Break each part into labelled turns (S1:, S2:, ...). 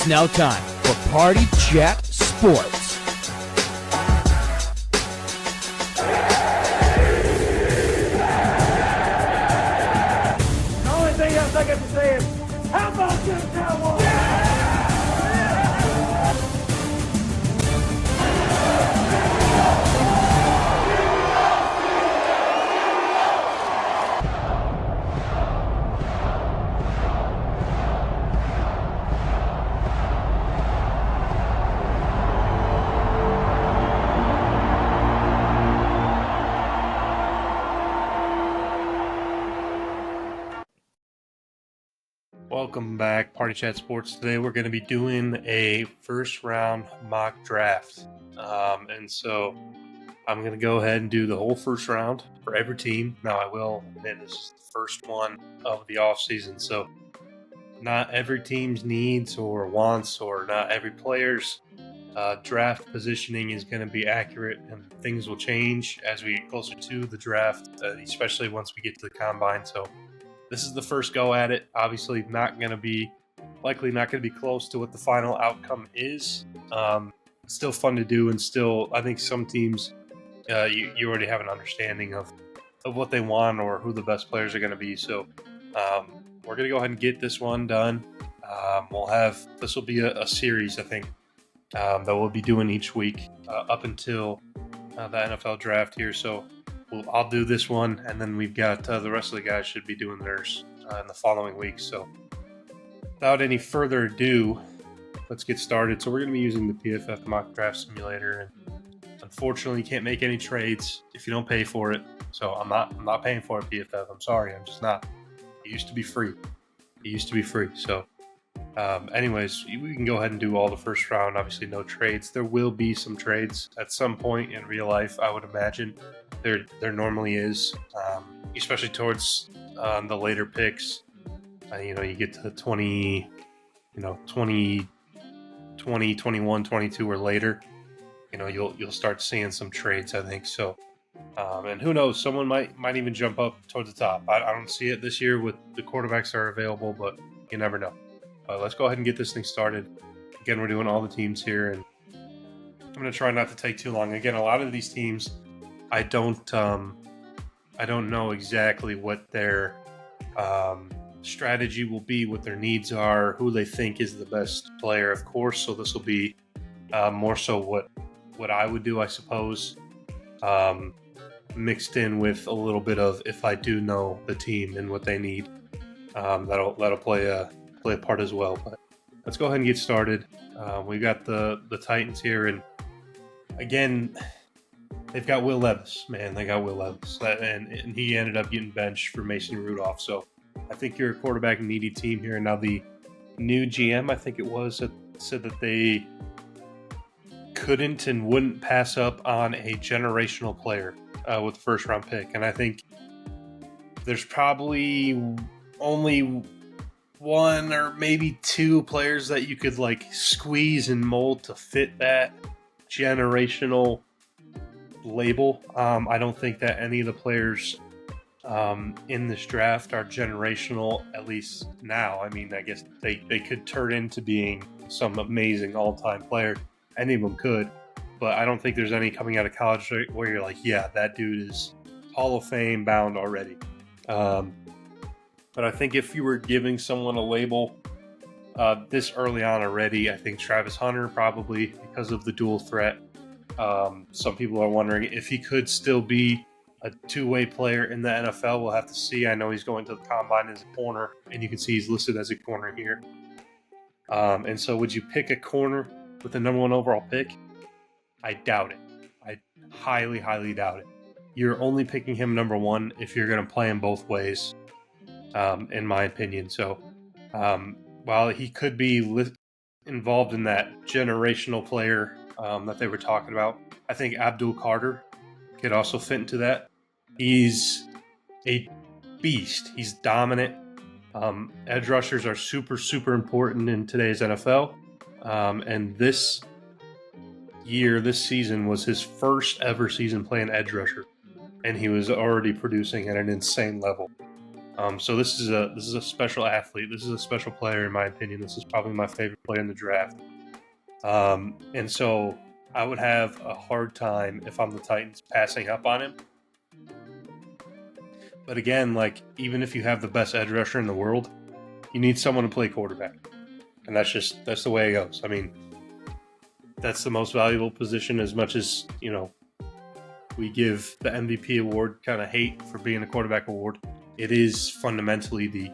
S1: It's now time for Party Chat Sports.
S2: The only thing else I got to say is, how about them Cowboys?
S3: Welcome back, Party Chat Sports. Today we're going to be doing a first round mock draft. And so I'm going to go ahead and do the whole first round for every team. Now I will admit this is the first one of the offseason, so not every team's needs or wants or not every player's draft positioning is going to be accurate, and things will change as we get closer to the draft, especially once we get to the combine. So this is the first go at it. Obviously, likely not going to be close to what the final outcome is. Still fun to do, and still, I think some teams, you already have an understanding of what they want or who the best players are going to be. So we're going to go ahead and get this one done. This will be a series, I think, that we'll be doing each week up until the NFL draft here. So I'll do this one, and then we've got the rest of the guys should be doing theirs in the following week. So without any further ado, let's get started. So we're going to be using the PFF Mock Draft Simulator, and unfortunately you can't make any trades if you don't pay for it. So I'm not paying for it, PFF. I'm sorry, I'm just not. It used to be free. So anyways, we can go ahead and do all the first round. Obviously no trades. There will be some trades at some point in real life, I would imagine. There normally is, especially towards the later picks. You get to 20, 20, 21, 22 or later. You'll start seeing some trades, I think. So, and who knows? Someone might even jump up towards the top. I don't see it this year with the quarterbacks that are available, but you never know. Let's go ahead and get this thing started. Again, we're doing all the teams here, and I'm going to try not to take too long. Again, a lot of these teams, I don't know exactly what their strategy will be, what their needs are, who they think is the best player, of course. So this will be more so what I would do, I suppose, mixed in with a little bit of if I do know the team and what they need. That'll play a part as well. But let's go ahead and get started. We got the Titans here, and again, they've got Will Levis, man. They got Will Levis, and he ended up getting benched for Mason Rudolph. So I think you're a quarterback needy team here. And now the new GM, I think it was, said that they couldn't and wouldn't pass up on a generational player with the first round pick. And I think there's probably only one or maybe two players that you could squeeze and mold to fit that generational label. I don't think that any of the players in this draft are generational, at least now. I mean, I guess they could turn into being some amazing all-time player. Any of them could, but I don't think there's any coming out of college where you're like, yeah, that dude is Hall of Fame bound already. But I think if you were giving someone a label this early on already, I think Travis Hunter probably, because of the dual threat. Some people are wondering if he could still be a two-way player in the NFL. We'll have to see. I know he's going to the combine as a corner, and you can see he's listed as a corner here. And so would you pick a corner with the number one overall pick? I doubt it. I highly, highly doubt it. You're only picking him number one if you're going to play him both ways, in my opinion. So while he could be involved in that generational player that they were talking about, I think Abdul Carter could also fit into that. He's a beast. He's dominant. Edge rushers are super, super important in today's NFL. And this season was his first ever season playing edge rusher. And he was already producing at an insane level. So this is a special athlete. This is a special player in my opinion. This is probably my favorite player in the draft. And so I would have a hard time if I'm the Titans passing up on him. But again, like even if you have the best edge rusher in the world, you need someone to play quarterback, and that's the way it goes. I mean, that's the most valuable position. As much as we give the MVP award kind of hate for being a quarterback award, it is fundamentally the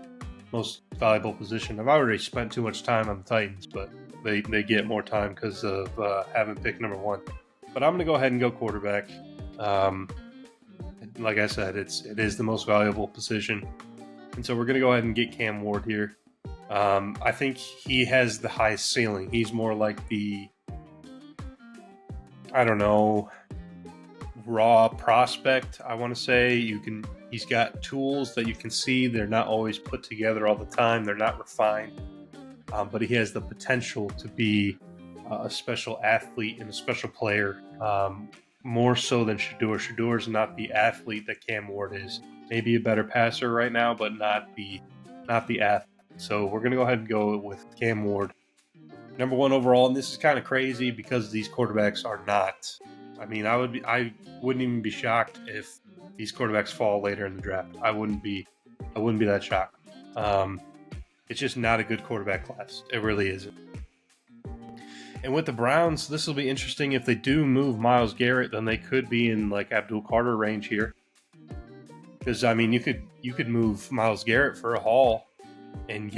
S3: most valuable position. I've already spent too much time on the Titans, but they get more time because of having pick number 1. But I'm going to go ahead and go quarterback. Like I said, it is the most valuable position. And so we're going to go ahead and get Cam Ward here. I think he has the highest ceiling. He's more like the, I don't know, raw prospect, I want to say. He's got tools that you can see. They're not always put together all the time. They're not refined. But he has the potential to be a special athlete and a special player, more so than Shedeur. Shedeur is not the athlete that Cam Ward is. Maybe a better passer right now, but not the athlete. So we're going to go ahead and go with Cam Ward. Number 1 overall, and this is kind of crazy because these quarterbacks are not. I mean, I wouldn't even be shocked if these quarterbacks fall later in the draft. I wouldn't be that shocked. It's just not a good quarterback class. It really isn't. And with the Browns, this will be interesting. If they do move Myles Garrett, then they could be in like Abdul Carter range here. Because I mean, you could move Myles Garrett for a haul and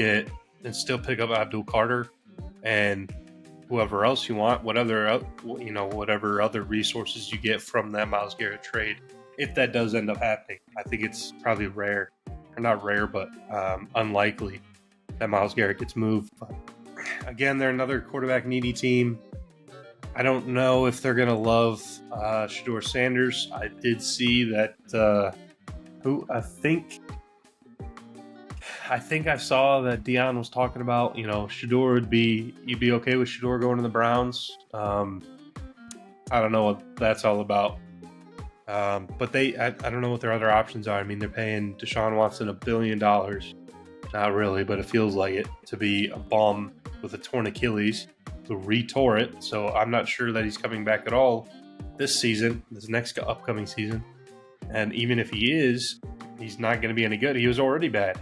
S3: still pick up Abdul Carter and whoever else you want, whatever other resources you get from that Myles Garrett trade. If that does end up happening, I think it's probably rare, or not rare, but unlikely that Myles Garrett gets moved. But again, they're another quarterback needy team. I don't know if they're going to love Shedeur Sanders. I did see that I think I saw that Deion was talking about, you'd be okay with Shedeur going to the Browns. I don't know what that's all about. But I don't know what their other options are. I mean, they're paying Deshaun Watson $1 billion. Not really, but it feels like it, to be a bum with a torn Achilles, to re-tore it. So I'm not sure that he's coming back at all this next upcoming season. And even if he is, he's not going to be any good. He was already bad.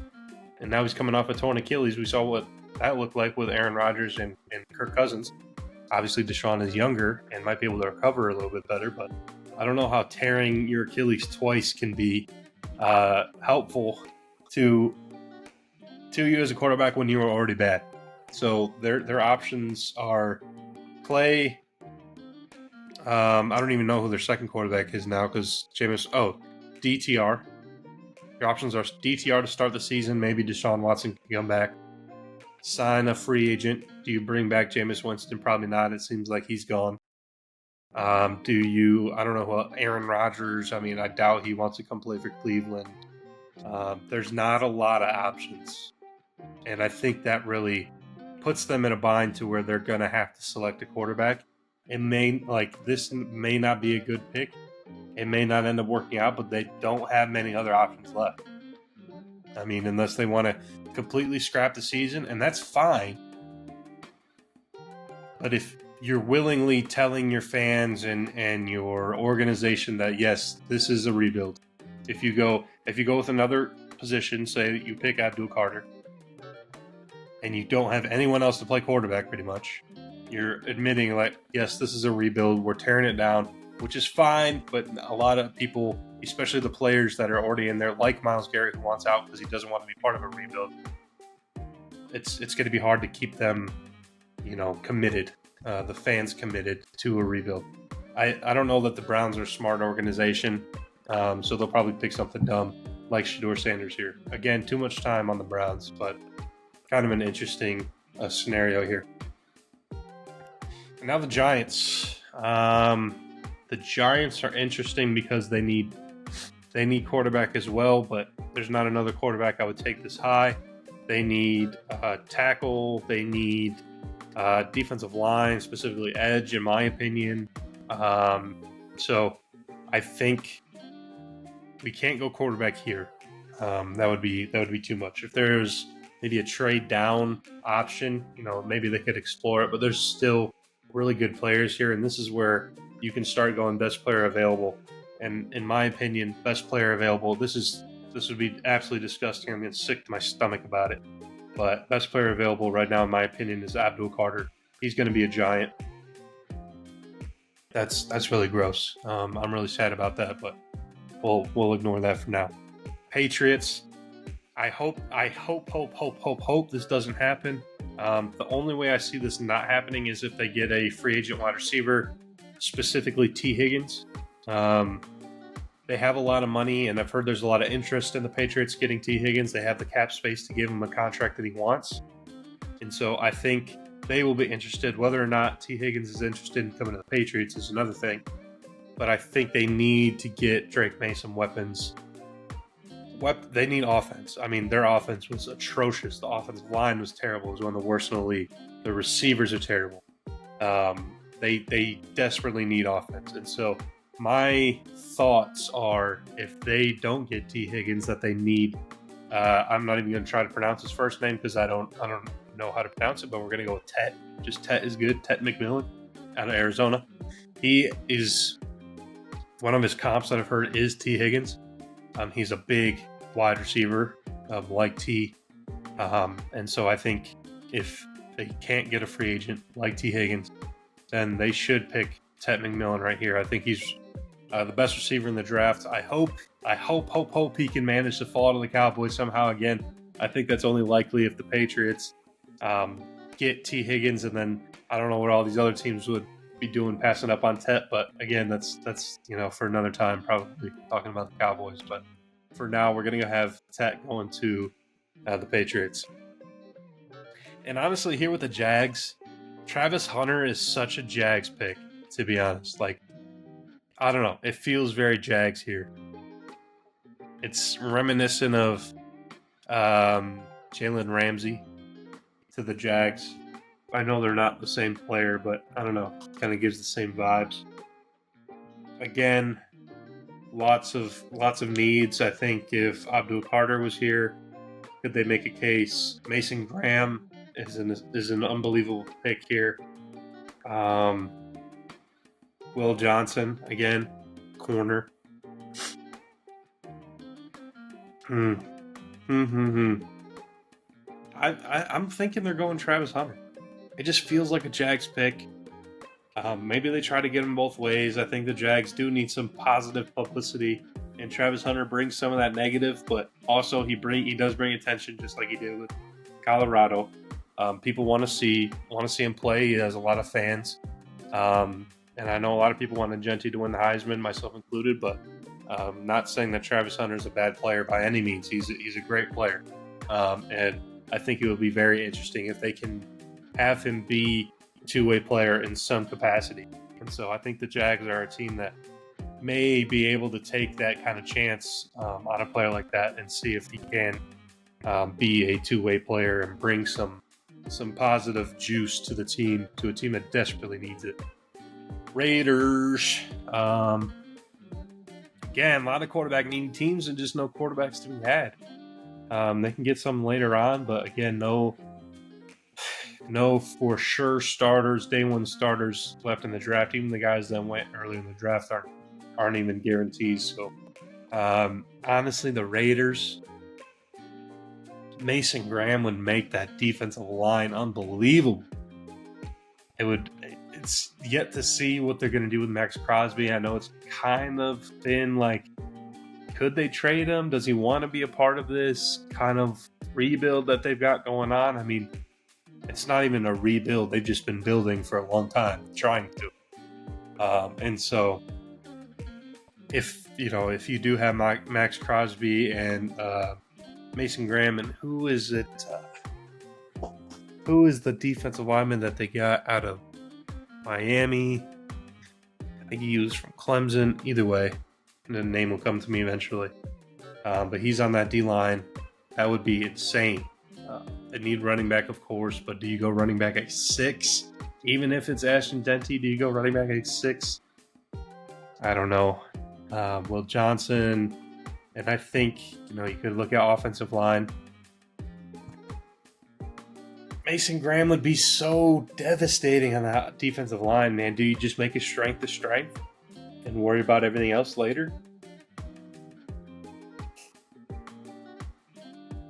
S3: And now he's coming off a torn Achilles. We saw what that looked like with Aaron Rodgers and Kirk Cousins. Obviously, Deshaun is younger and might be able to recover a little bit better, but I don't know how tearing your Achilles twice can be helpful to you as a quarterback when you were already bad. So their options are Clay. I don't even know who their second quarterback is now because DTR. Your options are DTR to start the season. Maybe Deshaun Watson can come back. Sign a free agent. Do you bring back Jameis Winston? Probably not. It seems like he's gone. I don't know, Aaron Rodgers. I mean, I doubt he wants to come play for Cleveland. There's not a lot of options. And I think that really puts them in a bind to where they're going to have to select a quarterback. This may not be a good pick. It may not end up working out, but they don't have many other options left. I mean, unless they want to completely scrap the season, and that's fine. But if you're willingly telling your fans and your organization that, yes, this is a rebuild. If you go with another position, say that you pick Abdul Carter, and you don't have anyone else to play quarterback pretty much, you're admitting like, yes, this is a rebuild. We're tearing it down, which is fine. But a lot of people, especially the players that are already in there, like Myles Garrett, who wants out because he doesn't want to be part of a rebuild, it's going to be hard to keep them, committed. The fans committed to a rebuild. I don't know that the Browns are a smart organization, so they'll probably pick something dumb like Shedeur Sanders here. Again, too much time on the Browns, but kind of an interesting scenario here. And now the Giants. The Giants are interesting because they need quarterback as well, but there's not another quarterback I would take this high. They need tackle. They need defensive line, specifically edge, in my opinion. So I think we can't go quarterback here. That would be too much. If there's maybe a trade down option, maybe they could explore it. But there's still really good players here, and this is where you can start going best player available. And in my opinion, best player available. This would be absolutely disgusting. I'm getting sick to my stomach about it. But best player available right now, in my opinion, is Abdul Carter. He's going to be a giant. That's really gross. I'm really sad about that, but we'll ignore that for now. Patriots. I hope this doesn't happen. The only way I see this not happening is if they get a free agent wide receiver, specifically T. Higgins. They have a lot of money, and I've heard there's a lot of interest in the Patriots getting T. Higgins. They have the cap space to give him a contract that he wants. And so I think they will be interested. Whether or not T. Higgins is interested in coming to the Patriots is another thing. But I think they need to get Drake May some weapons. They need offense. I mean, their offense was atrocious. The offensive line was terrible. It was one of the worst in the league. The receivers are terrible. They desperately need offense. And so my thoughts are, if they don't get T. Higgins that they need, I'm not even going to try to pronounce his first name because I don't know how to pronounce it, but we're going to go with Tet. Just Tet is good. Tet McMillan out of Arizona. He is, one of his comps that I've heard is T. Higgins. He's a big wide receiver like T. And so I think if they can't get a free agent like T. Higgins, then they should pick Tet McMillan right here. I think he's the best receiver in the draft. I hope he can manage to fall to the Cowboys somehow again. I think that's only likely if the Patriots get T. Higgins, and then I don't know what all these other teams would be doing passing up on Tet, but again, that's for another time, probably talking about the Cowboys. But for now, we're going to have Tet going to the Patriots. And honestly, here with the Jags, Travis Hunter is such a Jags pick, to be honest. Like, I don't know. It feels very Jags here. It's reminiscent of Jalen Ramsey to the Jags. I know they're not the same player, but I don't know. Kind of gives the same vibes. Again, lots of needs. I think if Abdul Carter was here, could they make a case? Mason Graham is an unbelievable pick here. Will Johnson, again, corner. I'm thinking they're going Travis Hunter. It just feels like a Jags pick. Maybe they try to get him both ways. I think the Jags do need some positive publicity, and Travis Hunter brings some of that negative, but also he does bring attention, just like he did with Colorado. People want to see him play. He has a lot of fans, and I know a lot of people wanted Genty to win the Heisman, myself included. But not saying that Travis Hunter is a bad player by any means. He's a great player, and I think it would be very interesting if they can have him be a two-way player in some capacity. And so I think the Jags are a team that may be able to take that kind of chance on a player like that and see if he can be a two-way player and bring some positive juice to the team, to a team that desperately needs it. Raiders. Again, a lot of quarterback needy teams and just no quarterbacks to be had. They can get some later on, but again, no for sure starters, day one starters left in the draft. Even the guys that went early in the draft aren't even guarantees. So honestly, the Raiders, Mason Graham would make that defensive line unbelievable. It's yet to see what they're going to do with Max Crosby. I know it's kind of been like, could they trade him? Does he want to be a part of this kind of rebuild that they've got going on? I mean, it's not even a rebuild. They've just been building for a long time, trying to. And so if you do have Max Crosby and Mason Graham, and who is the defensive lineman that they got out of Miami? I think he was from Clemson. Either way, the name will come to me eventually. But he's on that D-line. That would be insane. They need running back, of course, but do you go running back at 6? Even if it's Ashton Denty, do you go running back at 6? I don't know. Will Johnson And I think, you could look at offensive line. Mason Graham would be so devastating on the defensive line, man. Do you just make it strength to strength and worry about everything else later?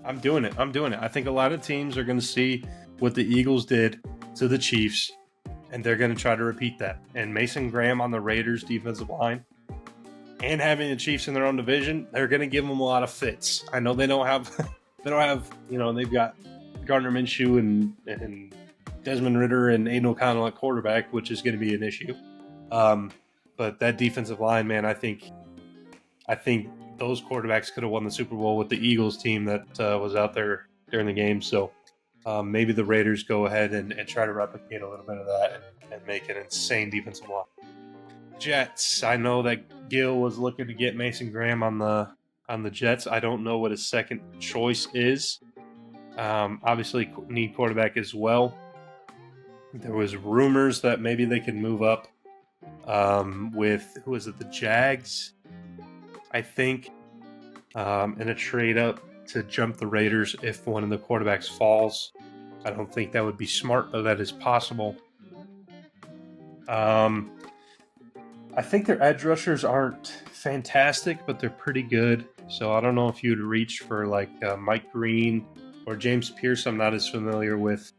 S3: I'm doing it. I think a lot of teams are going to see what the Eagles did to the Chiefs, and they're going to try to repeat that. And Mason Graham on the Raiders defensive line and having the Chiefs in their own division, they're going to give them a lot of fits. I know they don't have, they've got Gardner Minshew and Desmond Ridder and Aiden O'Connell at quarterback, which is going to be an issue. But that defensive line, man, I think those quarterbacks could have won the Super Bowl with the Eagles team that was out there during the game. So maybe the Raiders go ahead and try to replicate a little bit of that and make an insane defensive line. Jets, I know that Gill was looking to get Mason Graham on the Jets. I don't know what his second choice is. Obviously need quarterback as well. There was rumors that maybe they could move up with, who is it, the Jags, I think, in a trade up to jump the Raiders if one of the quarterbacks falls. I don't think that would be smart, but that is possible. I think their edge rushers aren't fantastic, but they're pretty good. So I don't know if you'd reach for like Mike Green or James Pierce. I'm not as familiar with.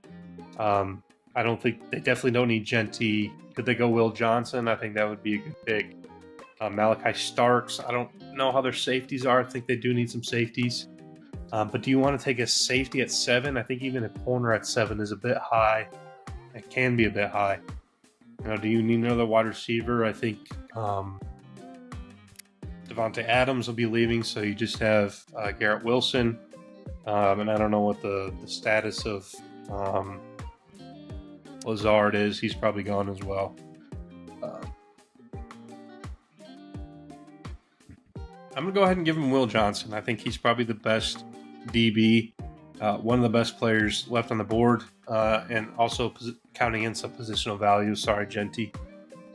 S3: I don't think they definitely don't need Genty. Could they go Will Johnson? I think that would be a good pick. Malachi Starks. I don't know how their safeties are. I think they do need some safeties. But do you want to take a safety at 7? I think even a corner at 7 is a bit high. It can be a bit high. Do you need another wide receiver? I think Devontae Adams will be leaving, so you just have Garrett Wilson. And I don't know what the status of Lazard is. He's probably gone as well. I'm going to go ahead and give him Will Johnson. I think he's probably the best DB, one of the best players left on the board, and also counting in some positional value. Sorry, Genty.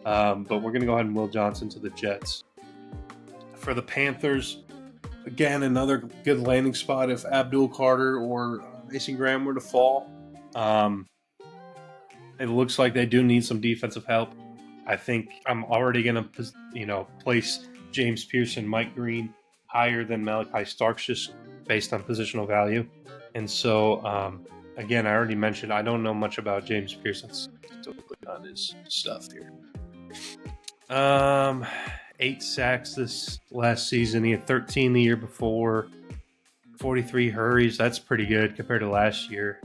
S3: But we're going to go ahead and Will Johnson to the Jets. For the Panthers, again, another good landing spot if Abdul Carter or Mason Graham were to fall. It looks like they do need some defensive help. I think I'm already going to, place James Pierce and Mike Green higher than Malachi Starks just based on positional value. And so, again, I already mentioned I don't know much about James Pierce. Let's still click on his stuff here. 8 sacks this last season. He had 13 the year before. 43 hurries. That's pretty good compared to last year.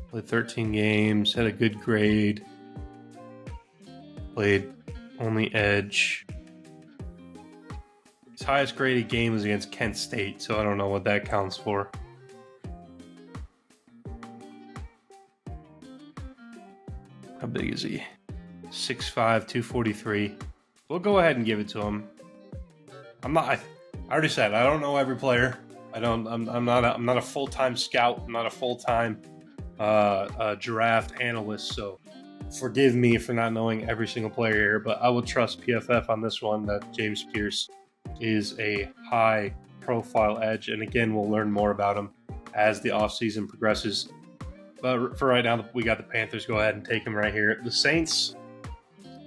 S3: Played 13 games. Had a good grade. Played only edge. His highest graded game was against Kent State, so I don't know what that counts for. How big is he? 6'5", 243. We'll go ahead and give it to him. I already said I don't know every player. I'm not a full-time scout. I'm not a full-time draft analyst. So forgive me for not knowing every single player here. But I will trust PFF on this one that James Pierce is a high-profile edge. And again, we'll learn more about him as the offseason progresses. But for right now, we got the Panthers. Go ahead and take him right here. The Saints,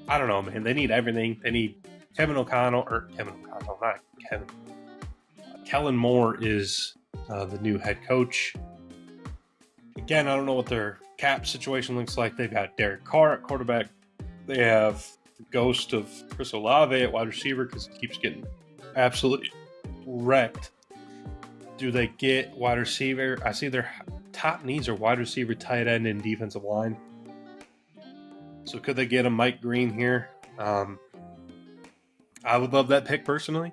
S3: I don't know, man. They need everything. They need Kellen Moore is the new head coach. Again, I don't know what their cap situation looks like. They've got Derek Carr at quarterback. They have the ghost of Chris Olave at wide receiver because he keeps getting absolutely wrecked. Do they get wide receiver? I see their top needs are wide receiver, tight end, and defensive line. So could they get a Mike Green here? I would love that pick personally.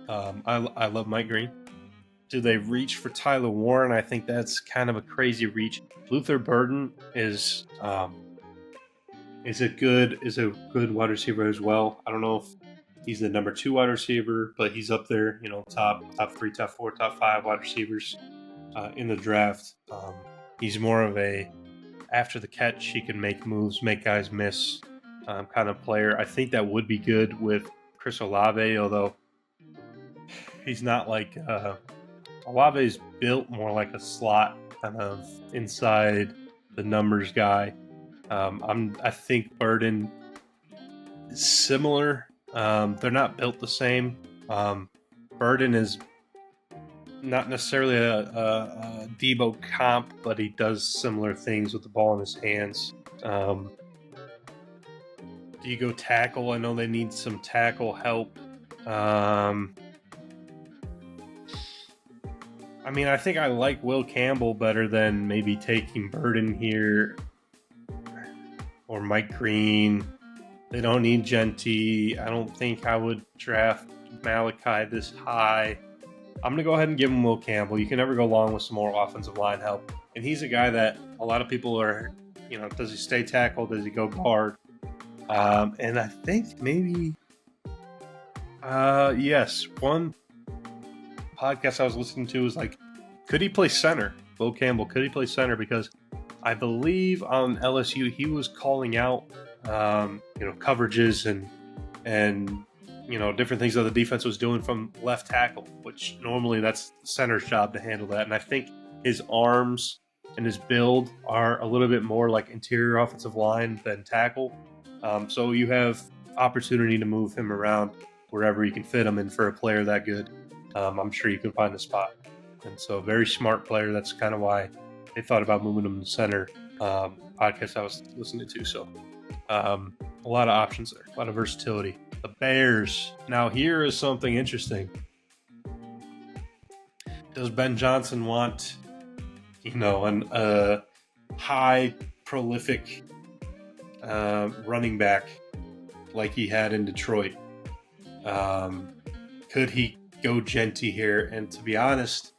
S3: I love Mike Green. Do they reach for Tyler Warren? I think that's kind of a crazy reach. Luther Burden is a good wide receiver as well. I don't know if he's the number 2 wide receiver, but he's up there, top 3, top 4, top 5 wide receivers in the draft. He's more of a after the catch, he can make moves, make guys miss. kind of player. I think that would be good with Chris Olave, although he's not like Olave's built more like a slot kind of inside the numbers guy. I think Burden is similar. They're not built the same. Burden is not necessarily a Debo comp, but he does similar things with the ball in his hands. Do you go tackle? I know they need some tackle help. I mean, I think I like Will Campbell better than maybe taking Burden here or Mike Green. They don't need Genty. I don't think I would draft Malachi this high. I'm going to go ahead and give him Will Campbell. You can never go wrong with some more offensive line help. And he's a guy that a lot of people are, does he stay tackle? Does he go guard? And I think maybe, yes, one podcast I was listening to was like, could he play center? Will Campbell, could he play center? Because I believe on LSU he was calling out, coverages and different things that the defense was doing from left tackle, which normally that's the center's job to handle that. And I think his arms and his build are a little bit more like interior offensive line than tackle. So you have opportunity to move him around wherever you can fit him in for a player that good. I'm sure you can find a spot. And so very smart player. That's kind of why they thought about moving him to center. Podcast I was listening to. So a lot of options there, a lot of versatility. The Bears. Now here is something interesting. Does Ben Johnson want, a high prolific running back like he had in Detroit? Could he go Genty here? And to be honest,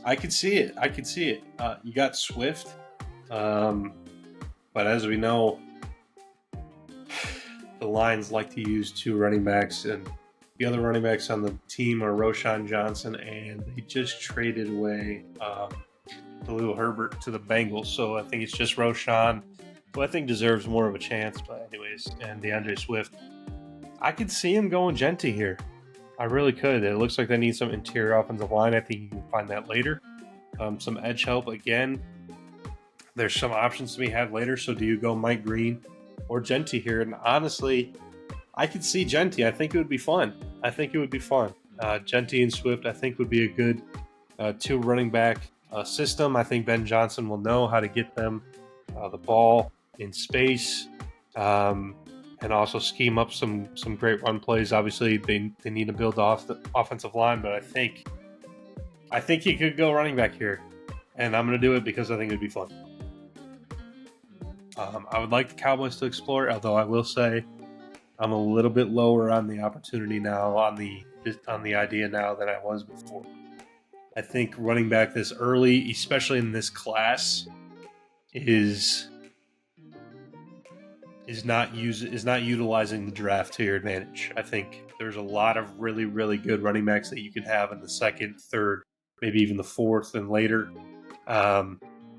S3: I could see it. You got Swift, but as we know, the Lions like to use two running backs, and the other running backs on the team are Roschon Johnson, and they just traded away Khalil Herbert to the Bengals. So I think it's just Roschon, who I think deserves more of a chance. But anyways, and DeAndre Swift, I could see him going Genty here. I really could. It looks like they need some interior offensive line. I think you can find that later. Some edge help again. There's some options to be had later. So do you go Mike Green or Genty here? And honestly, I could see Genty. I think it would be fun. Genty and Swift, I think, would be a good two running back system. I think Ben Johnson will know how to get them the ball in space. And also scheme up some great run plays. Obviously, they need to build off the offensive line, but I think he could go running back here, and I'm going to do it because I think it would be fun. I would like the Cowboys to explore, although I will say I'm a little bit lower on the opportunity now, on the idea now than I was before. I think running back this early, especially in this class, is not utilizing the draft to your advantage. I think there's a lot of really, really good running backs that you can have in the second, third, maybe even the fourth and later,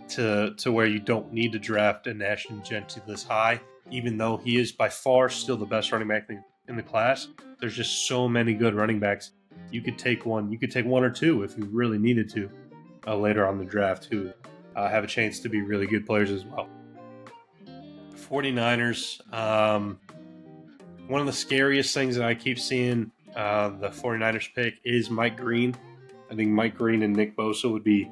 S3: to where you don't need to draft a Ashton Genty this high, even though he is by far still the best running back in the class. There's just so many good running backs. You could take one or two if you really needed to later on the draft who have a chance to be really good players as well. 49ers, one of the scariest things that I keep seeing the 49ers pick is Mike Green. I think Mike Green and Nick Bosa would be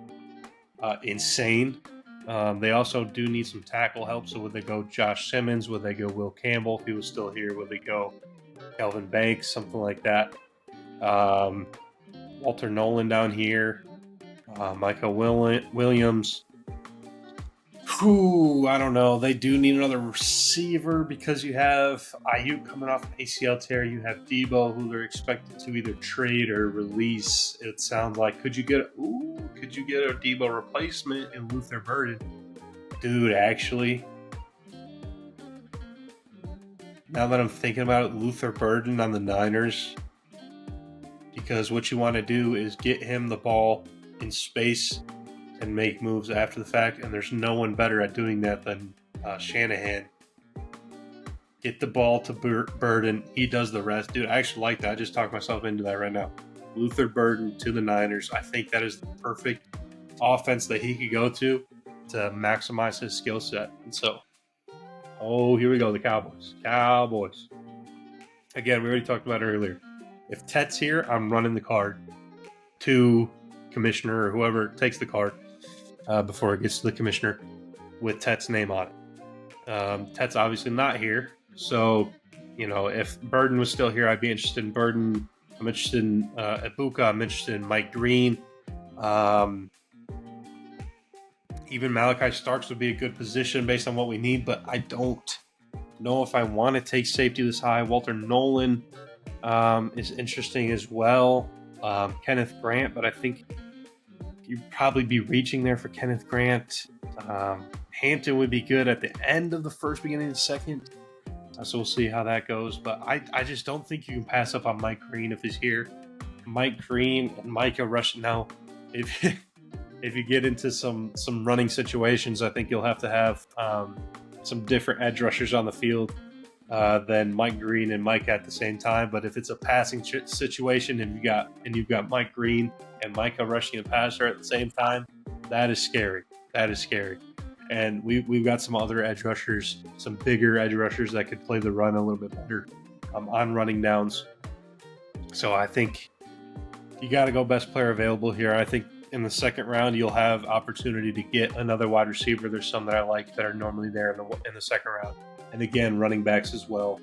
S3: insane. They also do need some tackle help, so would they go Josh Simmons? Would they go Will Campbell if he was still here? Would they go Kelvin Banks? Something like that. Walter Nolan down here. Michael Williams. I don't know. They do need another receiver because you have Ayuk coming off an ACL tear. You have Debo, who they're expected to either trade or release. It sounds like. Could you get a Debo replacement in Luther Burden? Dude, actually, now that I'm thinking about it, Luther Burden on the Niners, because what you want to do is get him the ball in space and make moves after the fact, and there's no one better at doing that than Shanahan. Get the ball to Burden. He does the rest. Dude, I actually like that. I just talked myself into that right now. Luther Burden to the Niners. I think that is the perfect offense that he could go to maximize his skill set. And so, here we go, the Cowboys. Cowboys. Again, we already talked about it earlier. If Tet's here, I'm running the card to commissioner or whoever takes the card before it gets to the commissioner with Tet's name on it. Tet's obviously not here. So, if Burden was still here, I'd be interested in Burden. I'm interested in Ibuka. I'm interested in Mike Green. Even Malachi Starks would be a good position based on what we need, but I don't know if I want to take safety this high. Walter Nolan is interesting as well. Kenneth Grant, but I think you'd probably be reaching there for Kenneth Grant. Hampton would be good at the end of the first, beginning of the second. So we'll see how that goes. But I just don't think you can pass up on Mike Green if he's here. Mike Green and Micah Rushing. Now, if you get into some running situations, I think you'll have to have some different edge rushers on the field than Mike Green and Micah at the same time. But if it's a passing situation and you've got Mike Green and Micah rushing a passer at the same time, that is scary. That is scary. And we've got some other edge rushers, some bigger edge rushers that could play the run a little bit better on running downs. So I think you got to go best player available here. I think in the second round, you'll have opportunity to get another wide receiver. There's some that I like that are normally there in the second round. And again, running backs as well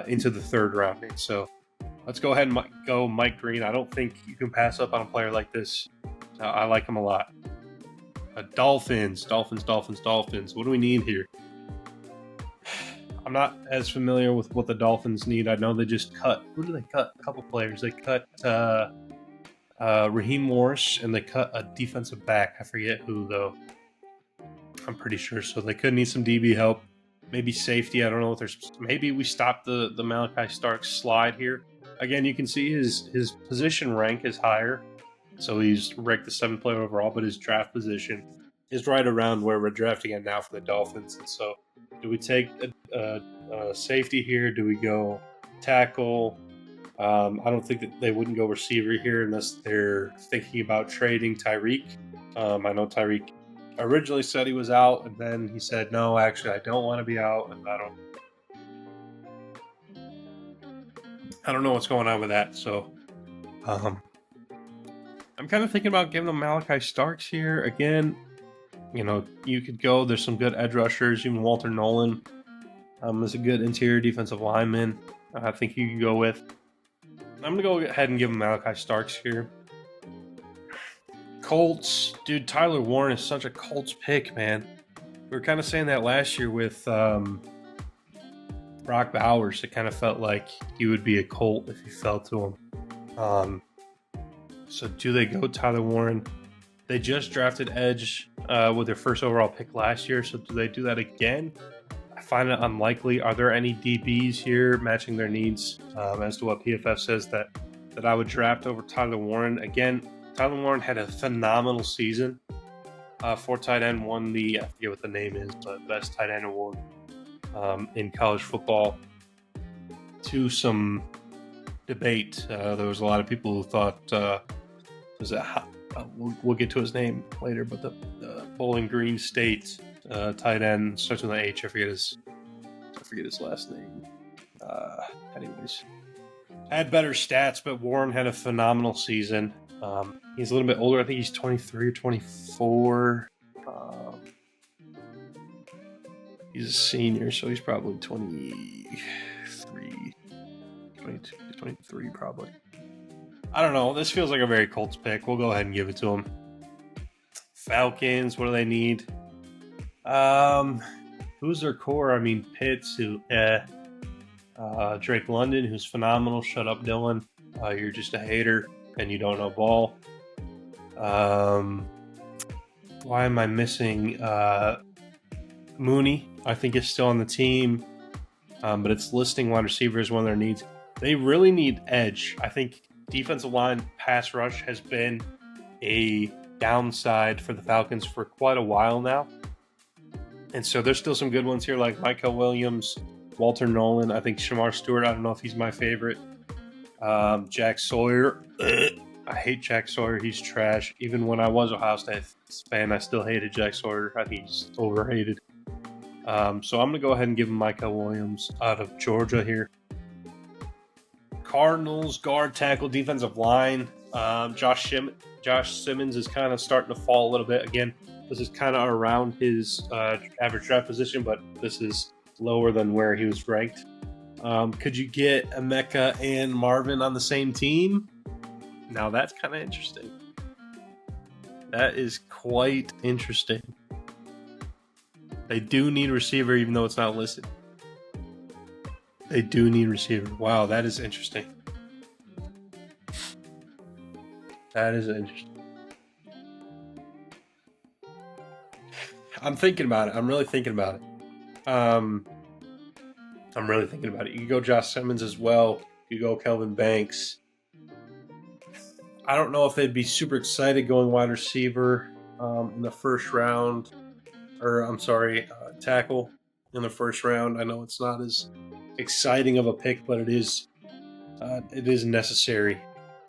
S3: into the third round. So let's go ahead and go Mike Green. I don't think you can pass up on a player like this. I like him a lot. Dolphins. What do we need here? I'm not as familiar with what the Dolphins need. I know they just cut. Who did they cut? A couple players. They cut Raheem Morris, and they cut a defensive back. I forget who, though. I'm pretty sure. So they could need some DB help. Maybe safety. I don't know if there's. Maybe we stop the Malachi Starks slide here. Again, you can see his position rank is higher. So he's ranked the 7th player overall, but his draft position is right around where we're drafting at now for the Dolphins. And so do we take a safety here? Do we go tackle? I don't think that they wouldn't go receiver here unless they're thinking about trading Tyreek. I know Tyreek originally said he was out, and then he said, no, actually, I don't want to be out, and I don't know what's going on with that. So I'm kind of thinking about giving them Malachi Starks here. Again, you could go. There's some good edge rushers. Even Walter Nolan is a good interior defensive lineman. I think you can go with. I'm going to go ahead and give him Malachi Starks here. Colts. Dude, Tyler Warren is such a Colts pick, man. We were kind of saying that last year with Brock Bowers. It kind of felt like he would be a Colt if he fell to him. So do they go Tyler Warren? They just drafted edge with their first overall pick last year. So do they do that again? I find it unlikely. Are there any DBs here matching their needs as to what PFF says that I would draft over Tyler Warren? Again, Tyler Warren had a phenomenal season. For tight end, won the, I forget what the name is, but best tight end award in college football. To some debate, there was a lot of people who thought, we'll get to his name later, but the Bowling Green State tight end starts with an H. I forget his last name. Anyways, had better stats, but Warren had a phenomenal season. He's a little bit older. I think he's 23 or 24. He's a senior, so he's probably 23, 22, 23 probably. I don't know. This feels like a very Colts pick. We'll go ahead and give it to him. Falcons, what do they need? Who's their core? I mean, Pitts, Drake London, who's phenomenal. Shut up, Dylan. You're just a hater and you don't know ball. Why am I missing Mooney? I think is still on the team, but it's listing wide receiver as one of their needs. They really need edge. I think defensive line pass rush has been a downside for the Falcons for quite a while now. And so there's still some good ones here like Micah Williams, Walter Nolan. I think Shamar Stewart, I don't know if he's my favorite. Jack Sawyer. I hate Jack Sawyer. He's trash. Even when I was a Ohio State fan, I still hated Jack Sawyer. I think he's overrated. So I'm going to go ahead and give him Micah Williams out of Georgia here. Cardinals, guard, tackle, defensive line. Josh Simmons is kind of starting to fall a little bit. Again, this is kind of around his average draft position, but this is lower than where he was ranked. Could you get Emeka and Marvin on the same team? Now that's kind of interesting. That is quite interesting. They do need receiver, even though it's not listed. They do need receiver. Wow, that is interesting. That is interesting. I'm thinking about it. I'm really thinking about it. You can go Josh Simmons as well. You go Kelvin Banks. I don't know if they'd be super excited going wide receiver in the first round. Tackle in the first round. I know it's not as exciting of a pick, but it is necessary.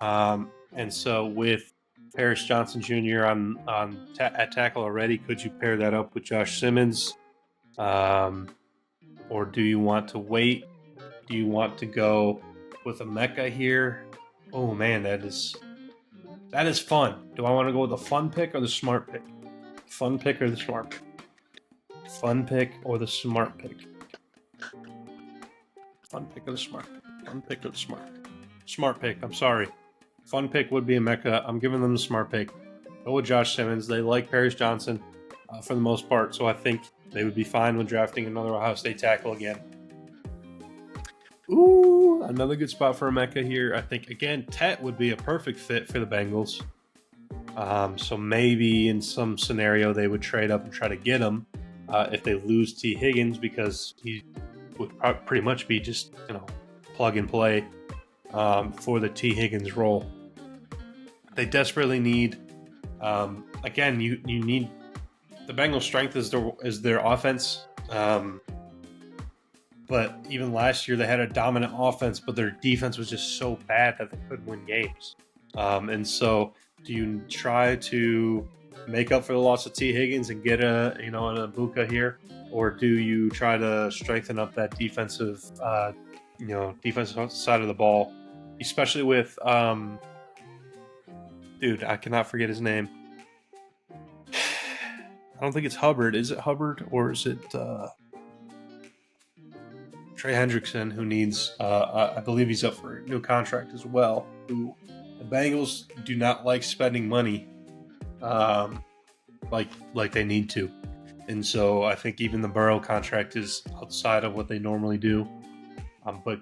S3: And so with Paris Johnson Jr. at tackle already, could you pair that up with Josh Simmons? Or do you want to wait? Do you want to go with Emeka here? Oh man, that is fun. Do I want to go with the fun pick or the smart pick? Fun pick or the smart pick? Fun pick or the smart pick? Fun pick or the smart pick? Fun pick or the smart pick? Smart pick, I'm sorry. Fun pick would be Emeka. I'm giving them the smart pick. Go with Josh Simmons. They like Paris Johnson for the most part, so I think they would be fine with drafting another Ohio State tackle again. Ooh, another good spot for Emeka here. I think, again, Tet would be a perfect fit for the Bengals. So maybe in some scenario they would trade up and try to get him if they lose T. Higgins, because he would pretty much be just, plug and play for the T. Higgins role. They desperately need, again, you need, the Bengals' strength is their offense. But even last year they had a dominant offense, but their defense was just so bad that they couldn't win games. And so do you try to make up for the loss of T. Higgins and get an Abuka here? Or do you try to strengthen up that defensive side of the ball? Especially with, I cannot forget his name. I don't think it's Hubbard. Is it Hubbard or is it Trey Hendrickson, who needs, I believe he's up for a new contract as well, who the Bengals do not like spending money like they need to. And so I think even the Burrow contract is outside of what they normally do. But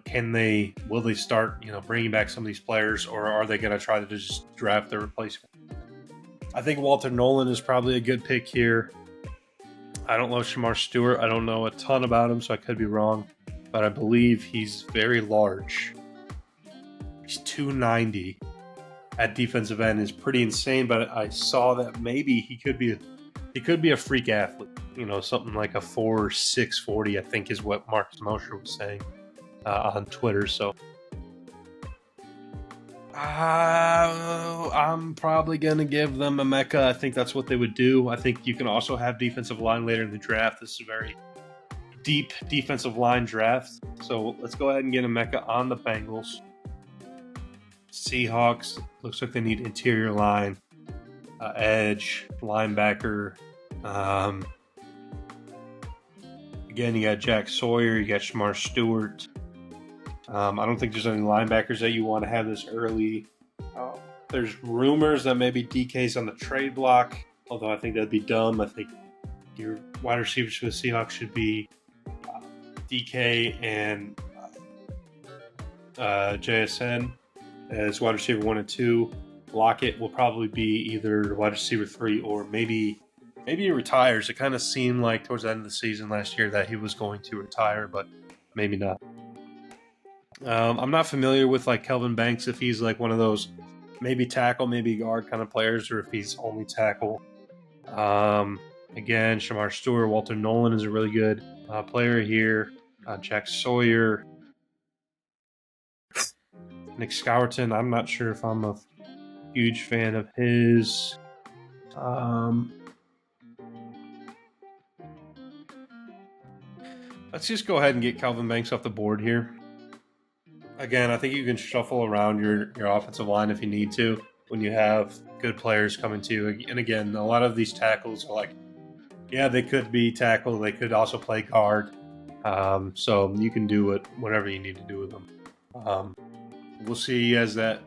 S3: will they start, bringing back some of these players, or are they going to try to just draft their replacement? I think Walter Nolan is probably a good pick here. I don't love Shamar Stewart. I don't know a ton about him, so I could be wrong. But I believe he's very large. He's 290 at defensive end, is pretty insane. But I saw that maybe he could be a freak athlete. Something like a 4.6 40, I think, is what Marcus Mosher was saying on Twitter. So I'm probably going to give them Emeka. I think that's what they would do. I think you can also have defensive line later in the draft. This is a very deep defensive line draft. So let's go ahead and get Emeka on the Bengals. Seahawks, looks like they need interior line, edge, linebacker. Again, you got Jack Sawyer, you got Shamar Stewart. I don't think there's any linebackers that you want to have this early. There's rumors that maybe DK's on the trade block, although I think that'd be dumb. I think your wide receivers for the Seahawks should be DK and JSN as wide receiver 1 and 2. Lockett will probably be either wide receiver 3 or maybe he retires. It kind of seemed like towards the end of the season last year that he was going to retire, but maybe not. I'm not familiar with Kelvin Banks, if he's one of those maybe tackle, maybe guard kind of players, or if he's only tackle. Again, Shamar Stewart, Walter Nolan is a really good player here. Jack Sawyer, Nick Scourton. I'm not sure if I'm a huge fan of his. Let's just go ahead and get Kelvin Banks off the board here. Again, I think you can shuffle around your offensive line if you need to when you have good players coming to you. And again, a lot of these tackles are like, yeah, they could be tackle. They could also play guard. So you can do whatever you need to do with them. We'll see as it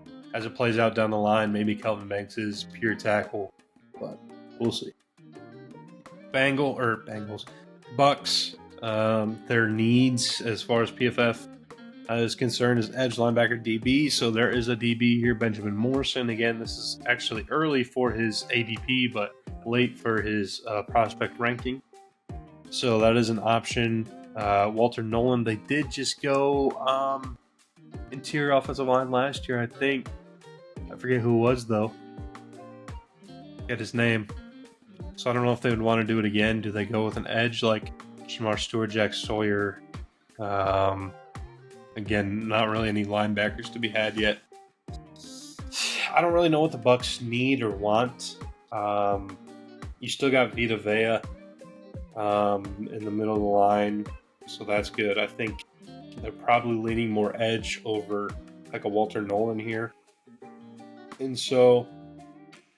S3: plays out down the line. Maybe Kelvin Banks is pure tackle, but we'll see. Bucks. Their needs as far as PFF is concerned is edge, linebacker, DB. So there is a DB here, Benjamin Morrison. Again, this is actually early for his ADP, but late for his prospect ranking. So that is an option. Walter Nolan, they did just go interior offensive line last year, I think. I forget who it was, though. Get his name. So I don't know if they would want to do it again. Do they go with an edge like Shamar Stewart, Jack Sawyer? Again, not really any linebackers to be had yet. I don't really know what the Bucks need or want. You still got Vita Vea in the middle of the line, so that's good. I think they're probably leaning more edge over like a Walter Nolan here. And so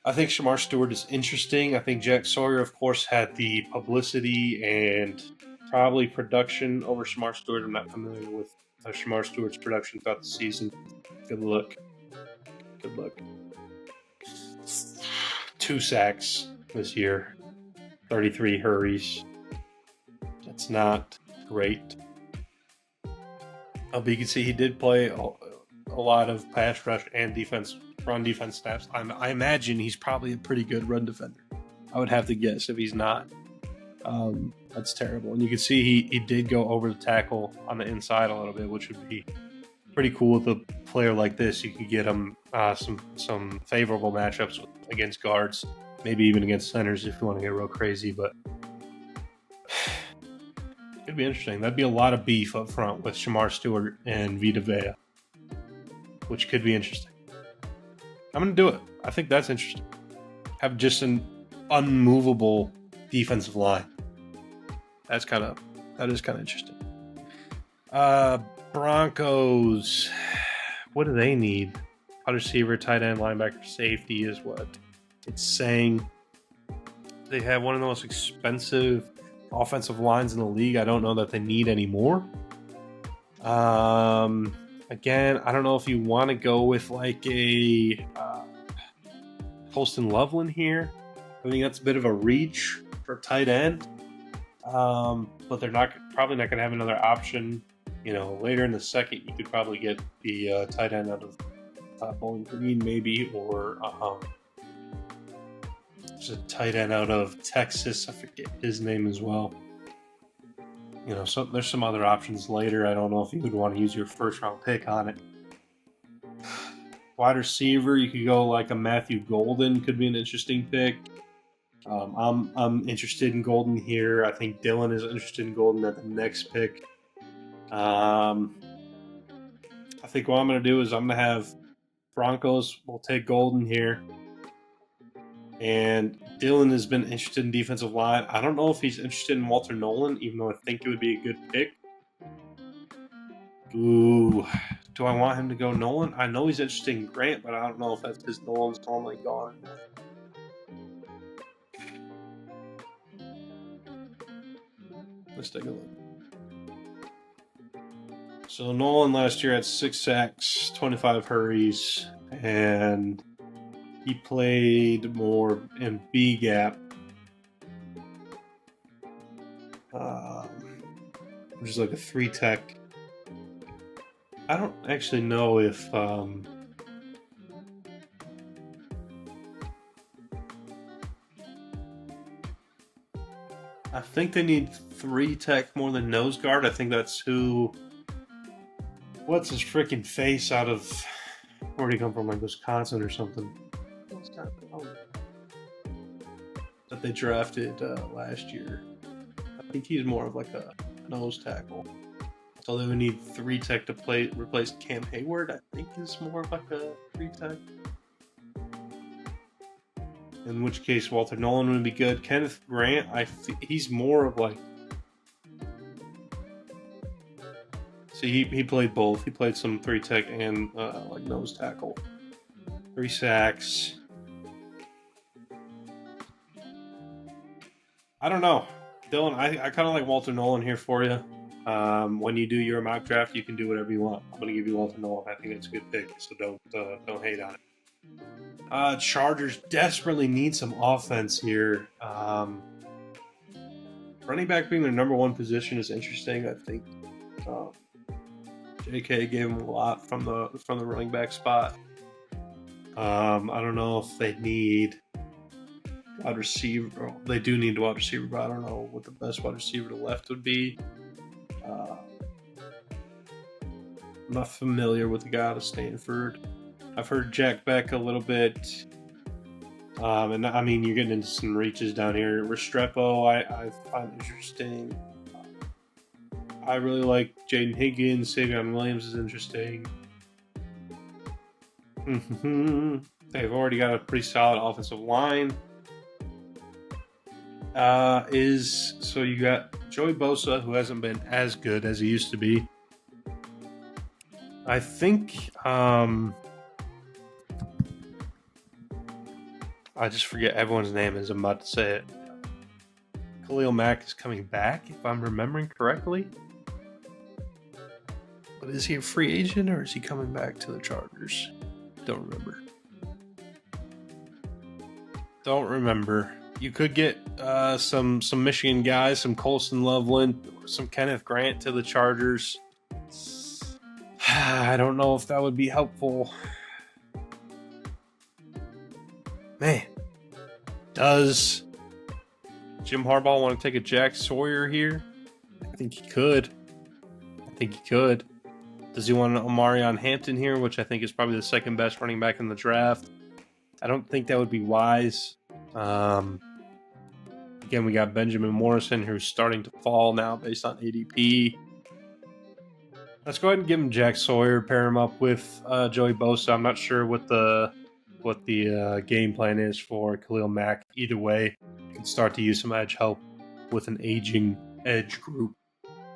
S3: I think Shamar Stewart is interesting. I think Jack Sawyer, of course, had the publicity and probably production over Shamar Stewart. I'm not familiar with Shamar Stewart's production throughout the season. Good luck. 2 sacks this year, 33 hurries. That's not great. But you can see he did play a lot of pass rush and run defense snaps. I imagine he's probably a pretty good run defender. I would have to guess if he's not. That's terrible. And you can see he did go over the tackle on the inside a little bit, which would be pretty cool with a player like this. You could get him some favorable matchups against guards, maybe even against centers if you want to get real crazy. But it'd be interesting. That'd be a lot of beef up front with Shamar Stewart and Vita Vea, which could be interesting. I'm going to do it. I think that's interesting. Have just an unmovable defensive line. That is kind of interesting. Broncos. What do they need? Wide receiver, tight end, linebacker, safety is what it's saying. They have one of the most expensive offensive lines in the league. I don't know that they need any more. Again, I don't know if you want to go with like a Colston Loveland here. I think that's a bit of a reach for tight end. But they're probably not going to have another option. Later in the second, you could probably get the tight end out of Bowling Green, maybe, or there's a tight end out of Texas. I forget his name as well. So there's some other options later. I don't know if you would want to use your first round pick on it. Wide receiver, you could go like a Matthew Golden, could be an interesting pick. I'm interested in Golden here. I think Dylan is interested in Golden at the next pick. I think what I'm going to do is I'm going to have Broncos will take Golden here. And Dylan has been interested in defensive line. I don't know if he's interested in Walter Nolan, even though I think it would be a good pick. Ooh, do I want him to go Nolan? I know he's interested in Grant, but I don't know if that's because Nolan's normally gone. Let's take a look. So Nolan last year had 6 sacks, 25 hurries, and he played more in B gap, which is like a 3 tech. I don't actually know if I think they need 3 tech more than nose guard. I think that's what's his freaking face out of, where'd he come from, like Wisconsin or something? That they drafted last year. I think he's more of like a nose tackle. So they would need 3 tech to replace Cam Hayward. I think is more like a 3 tech. In which case, Walter Nolan would be good. Kenneth Grant, he's more of like. See, he played both. He played some 3 tech and like nose tackle. 3 sacks. I don't know, Dylan. I kind of like Walter Nolan here for you. When you do your mock draft, you can do whatever you want. I'm going to give you Walter Nolan. I think it's a good pick, so don't hate on it. Chargers desperately need some offense here. Running back being their number 1 position is interesting. I think JK gave him a lot from the running back spot. I don't know if they need wide receiver. They do need a wide receiver, but I don't know what the best wide receiver to left would be. I'm not familiar with the guy out of Stanford. I've heard Jack Beck a little bit. And I mean, you're getting into some reaches down here. Restrepo, I find interesting. I really like Jaden Higgins. Savion Williams is interesting. They've already got a pretty solid offensive line. So you got Joey Bosa, who hasn't been as good as he used to be. I think I just forget everyone's name as I'm about to say it. Khalil Mack is coming back, if I'm remembering correctly. But is he a free agent or is he coming back to the Chargers? Don't remember. You could get some Michigan guys, some Colston Loveland, some Kenneth Grant to the Chargers. I don't know if that would be helpful. Man, does Jim Harbaugh want to take a Jack Sawyer here? I think he could. Does he want an Omarion Hampton here, which I think is probably the second best running back in the draft? I don't think that would be wise. Again, we got Benjamin Morrison, who's starting to fall now based on ADP. Let's go ahead and give him Jack Sawyer, pair him up with Joey Bosa. I'm not sure what the game plan is for Khalil Mack. Either way, you can start to use some edge help with an aging edge group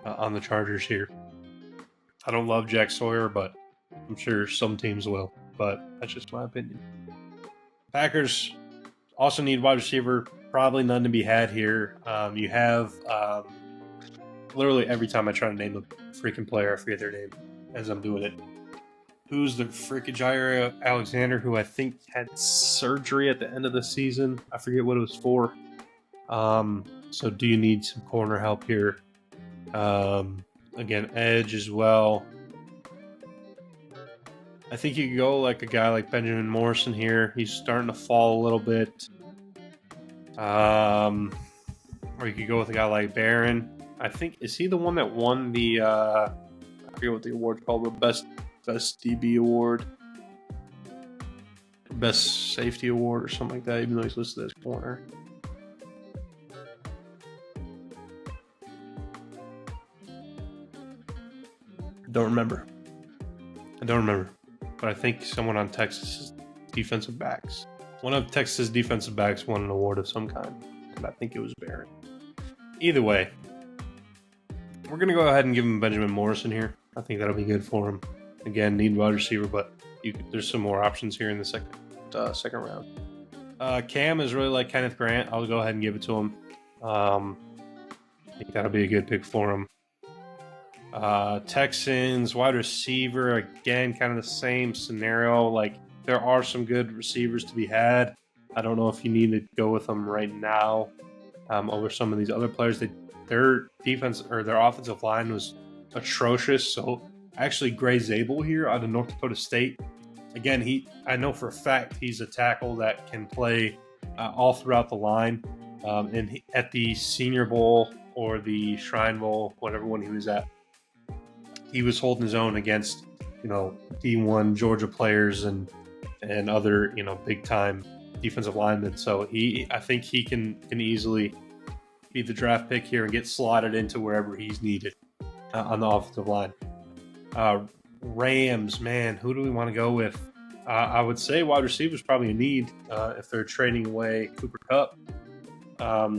S3: on the Chargers here. I don't love Jack Sawyer, but I'm sure some teams will. But that's just my opinion. Packers also need wide receiver. Probably none to be had here. You have literally every time I try to name a freaking player, I forget their name as I'm doing it. Who's the freaking Jair Alexander, who I think had surgery at the end of the season? I forget what it was for. So do you need some corner help here? Again, edge as well. I think you could go like a guy like Benjamin Morrison here. He's starting to fall a little bit. Or you could go with a guy like Barron. I think, is he the one that won the, I forget what the award's called, the best DB award? Best safety award or something like that, even though he's listed as corner. I don't remember. But I think someone on Texas defensive backs. One of Texas defensive backs won an award of some kind. And I think it was Barron. Either way, we're going to go ahead and give him Benjamin Morrison here. I think that'll be good for him. Again, need wide receiver, but there's some more options here in the second round. Cam is really like Kenneth Grant. I'll go ahead and give it to him. I think that'll be a good pick for him. Texans, wide receiver, again, kind of the same scenario. Like, there are some good receivers to be had. I don't know if you need to go with them right now over some of these other players. Their defense or their offensive line was atrocious. So, actually, Gray Zabel here out of North Dakota State. Again, I know for a fact he's a tackle that can play all throughout the line. And at the Senior Bowl or the Shrine Bowl, whatever one he was at, he was holding his own against, D1 Georgia players and other, big time defensive linemen. So I think he can easily be the draft pick here and get slotted into wherever he's needed. on the offensive line. Rams, man, who do we want to go with? I would say wide receiver is probably a need if they're trading away Cooper Kupp.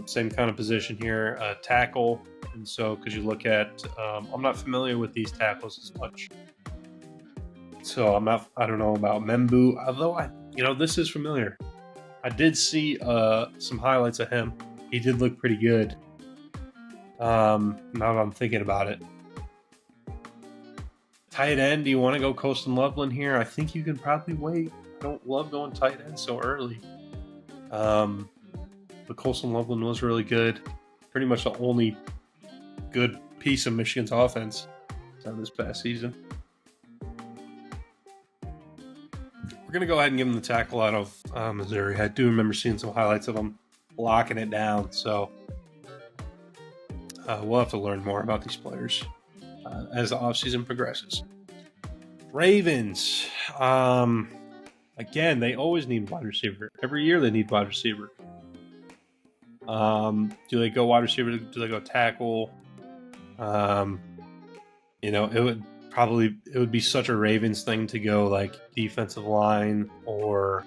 S3: Same kind of position here, tackle. And so, because you look at, I'm not familiar with these tackles as much. So I don't know about Membu, although this is familiar. I did see some highlights of him. He did look pretty good. Now that I'm thinking about it. Tight end, do you want to go Colston Loveland here? I think you can probably wait. I don't love going tight end so early. But Colston Loveland was really good. Pretty much the only good piece of Michigan's offense this past season. We're going to go ahead and give him the tackle out of Missouri. I do remember seeing some highlights of him locking it down. So we'll have to learn more about these players as the offseason progresses. Ravens. Again, they always need wide receiver. Every year they need wide receiver. Do they go wide receiver? Do they go tackle? It would be such a Ravens thing to go like defensive line or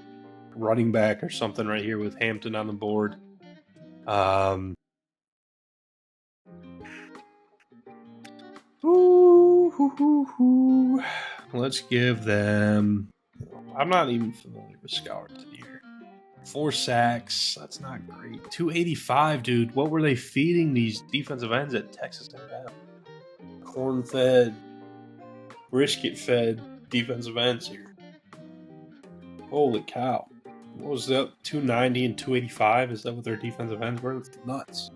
S3: running back or something right here with Hampton on the board. Let's give them. I'm not even familiar with Scour to the year. 4 sacks. That's not great. 285, dude. What were they feeding these defensive ends at Texas A&M? Corn-fed, brisket-fed defensive ends here. Holy cow. What was that? 290 and 285? Is that what their defensive ends were? That's nuts.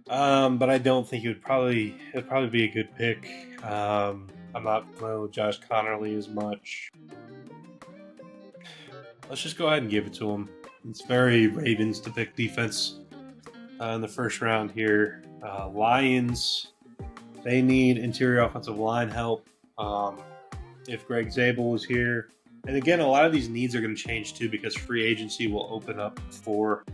S3: But I don't think it'd probably be a good pick. I'm not familiar with Josh Connerly as much. Let's just go ahead and give it to him. It's very Ravens to pick defense in the first round here. Lions, they need interior offensive line help. If Greg Zabel was here. And again, a lot of these needs are going to change too because free agency will open up before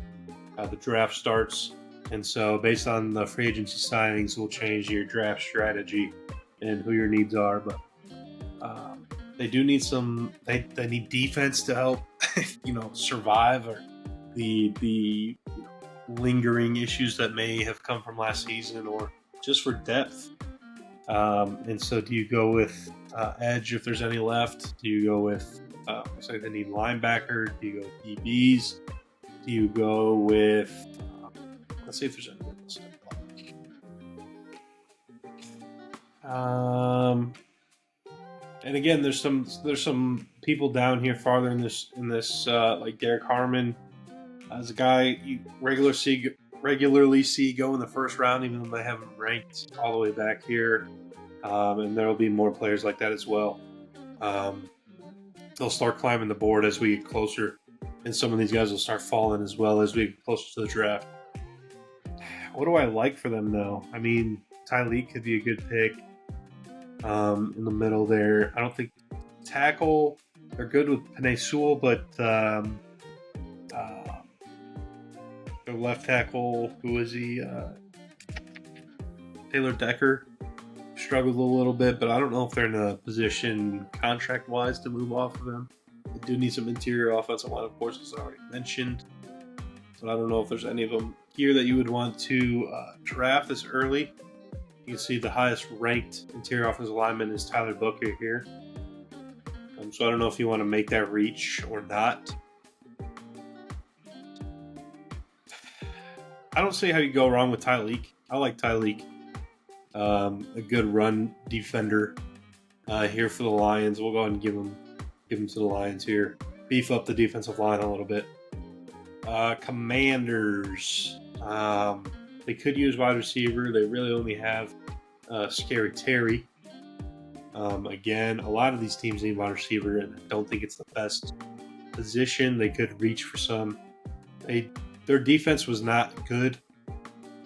S3: the draft starts. And so based on the free agency signings, will change your draft strategy and who your needs are. But they do need they need defense to help, survive or the lingering issues that may have come from last season or just for depth. And so do you go with edge if there's any left? Do you go with, looks like they need linebacker? Do you go with DBs? Do you go with, let's see if there's anything else. And again, there's some people down here farther in this like Derek Harmon as a guy you regularly see go in the first round, even though they haven't ranked all the way back here. And there will be more players like that as well. They'll start climbing the board as we get closer, and some of these guys will start falling as well as we get closer to the draft. What do I like for them, though? I mean, Tyleek could be a good pick in the middle there. I don't think tackle, they're good with Penei Sewell, but their left tackle, who is he? Taylor Decker struggled a little bit, but I don't know if they're in a position contract-wise to move off of him. They do need some interior offensive line, of course, as I already mentioned. But I don't know if there's any of them here that you would want to draft this early. You can see the highest ranked interior offensive lineman is Tyler Booker here. So I don't know if you want to make that reach or not. I don't see how you go wrong with Tyleek. I like Tyleek. A good run defender here for the Lions. We'll go ahead and give him to the Lions here. Beef up the defensive line a little bit. Commanders. They could use wide receiver. They really only have Scary Terry. Again, a lot of these teams need wide receiver, and I don't think it's the best position. They could reach for some. Their defense was not good.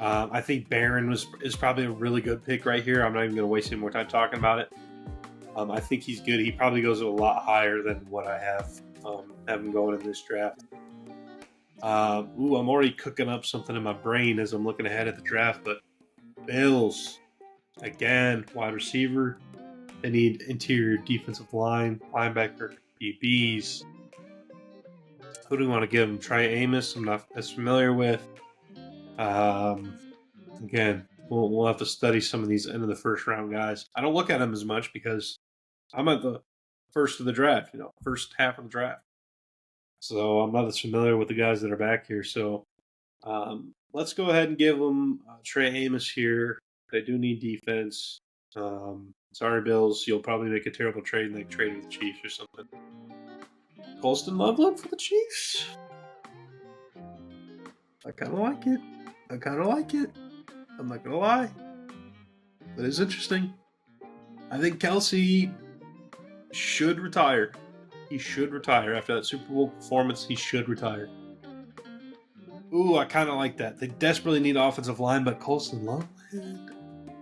S3: I think Barron is probably a really good pick right here. I'm not even going to waste any more time talking about it. I think he's good. He probably goes a lot higher than what I have him going in this draft. I'm already cooking up something in my brain as I'm looking ahead at the draft. But Bills, Again, wide receiver. They need interior defensive line, linebacker, DBs. Who do we want to give them? Trey Amos, I'm not as familiar with. Again, we'll have to study some of these end of the first round guys. I don't look at them as much because I'm at the first of the draft, first half of the draft. So I'm not as familiar with the guys that are back here. So let's go ahead and give them Trey Amos here. They do need defense. Sorry, Bills. You'll probably make a terrible trade and they trade with the Chiefs or something. Colston Loveland for the Chiefs. I kind of like it. I'm not going to lie. That is interesting. I think Kelce should retire. He should retire. After that Super Bowl performance, he should retire. Ooh, I kind of like that. They desperately need offensive line, but Colston Loveland.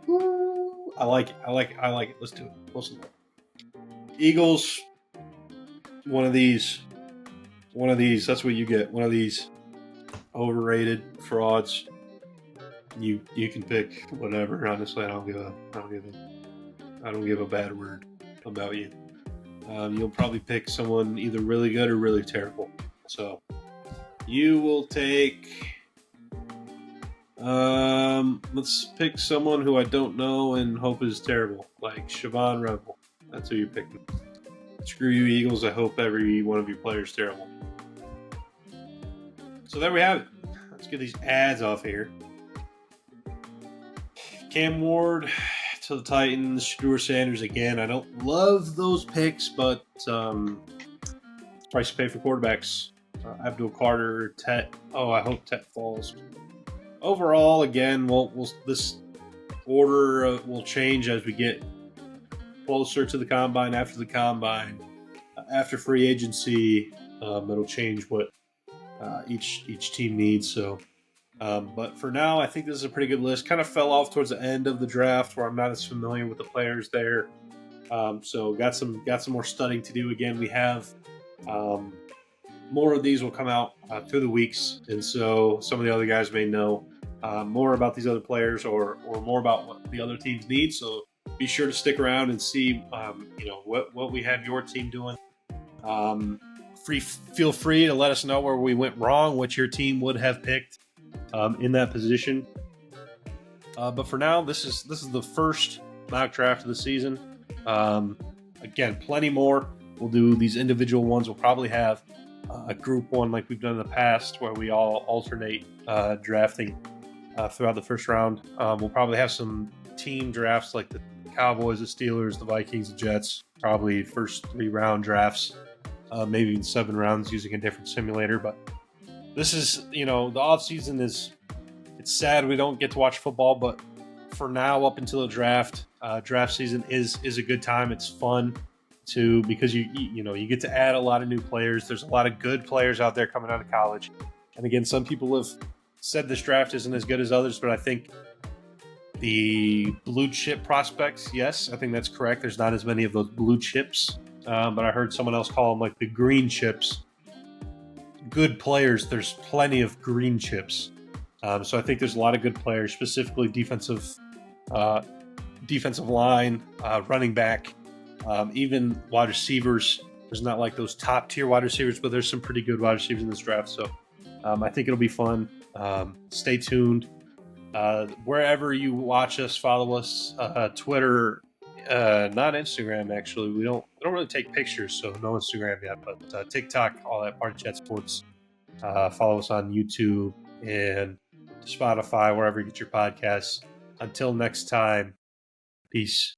S3: Ooh, I like it. Let's do it. Colston Loveland. Eagles. One of these. That's what you get. One of these overrated frauds. You can pick whatever. Honestly, I don't give a bad word about you. You'll probably pick someone either really good or really terrible. So you will take. Let's pick someone who I don't know and hope is terrible, like Siobhan Rebel. That's who you're picking. Screw you, Eagles. I hope every one of your players is terrible. So there we have it. Let's get these ads off here. Cam Ward to the Titans. Shedeur Sanders again. I don't love those picks, but price to pay for quarterbacks. Abdul Carter, Tet. Oh, I hope Tet falls. Overall, again, this order will change as we get closer to the combine, after the combine, after free agency. It'll change what each team needs. So, but for now, I think this is a pretty good list. Kind of fell off towards the end of the draft, where I'm not as familiar with the players there. So got some more studying to do. Again, we have more of these will come out through the weeks, and so some of the other guys may know more about these other players or more about what the other teams need. So be sure to stick around and see what we have your team doing. Feel free to let us know where we went wrong, what your team would have picked in that position. But for now, this is the first mock draft of the season. Again, plenty more. We'll do these individual ones. We'll probably have a group one like we've done in the past, where we all alternate drafting throughout the first round. We'll probably have some team drafts like the Cowboys, the Steelers, the Vikings, the Jets. Probably first 3-round drafts, maybe even 7 rounds using a different simulator. But this is, the off season it's sad we don't get to watch football, but for now, up until the draft season is a good time. It's fun because you get to add a lot of new players. There's a lot of good players out there coming out of college. And again, some people have said this draft isn't as good as others, but I think the blue chip prospects, yes, I think that's correct. There's not as many of those blue chips, but I heard someone else call them like the green chips. Good players, there's plenty of green chips. So I think there's a lot of good players, specifically defensive line, running back, even wide receivers. There's not like those top tier wide receivers, but there's some pretty good wide receivers in this draft. So I think it'll be fun. Stay tuned. Wherever you watch us, follow us. Twitter, not Instagram. Actually, we don't really take pictures, so no Instagram yet. But TikTok, all that, Party Chat Sports. Follow us on YouTube and Spotify, wherever you get your podcasts. Until next time, peace.